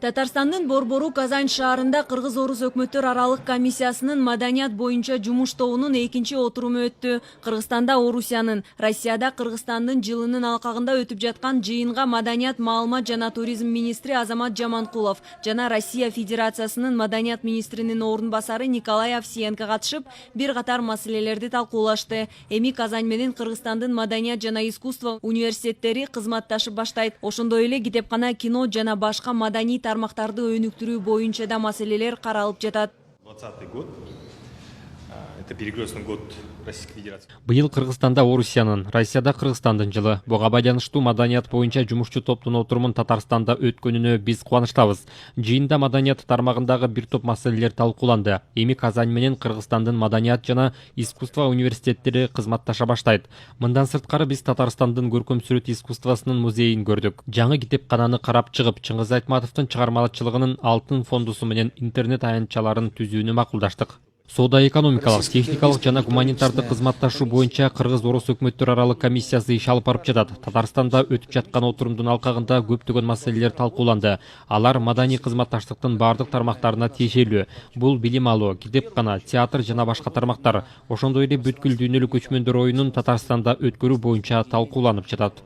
Татарстандын Борбору Казань шаарында Кыргыз-Орус өкмөттөр аралык комиссиясынын маданият боюнча жумуш тобунун экинчи отуруму өттү. Кыргызстанда Орусиянын, Россияда Кыргызстандын жылынын алкагында өтүп жаткан жыйынга маданият, маалымат жана туризм министри Азамат Жаманкулов жана Россия Федерациясынын маданият министринин орун басары Николай Овсиенко катышып, бир катар маселелерди талкуулашты. Эми Казань менен Кыргызстандын маданият жана искусство университеттери кызматташып баштайт. Ошондой эле китепкана, кино жана башка маданий тармактарды өнүктүрүү боюнча да маселелер каралып жатат. 2020 год. Это перекрестный год Российской Федерации. Быйыл Кыргызстанда Орусиянын, Россияда Кыргызстандын жылы. Буга байланыштуу маданият боюнча жумушчу топтун отурумун Татарстанда өткөнүнө биз кубанычтабыз. Жыйында маданият тармагындагы бир топ маселелер талкууланды. Эми Казань менен Кыргызстандын маданият жана искусство университеттери кызматташа баштайт. Мындан сырткары биз Татарстандын көркөм сүрөт искусствосунун музейин көрдүк. Жаңы китепкананы карап чыгып, Чыңгыз Айтматовдун чыгармачылыгынын алтын фондусу менен интернет аянтчаларын түзүүнү макулдаштык. Соода-экономикалык, техникалык жана гуманитардык кызматташуу боюнча Кыргыз-Орус өкмөттөр аралык комиссиясы иш алып барып жатат. Татарстанда өтүп жаткан отурумдун алкагында көптөгөн маселелер талкууланды. Алар маданий кызматташтыктын бардык тармактарына тиешелүү. Бул билим алуу, китепкана, театр жана башка тармактар. Ошондой эле бүткүл дүйнөлүк көчмөндөр оюнун Татарстанда өткөрүү боюнча талкууланып жатат.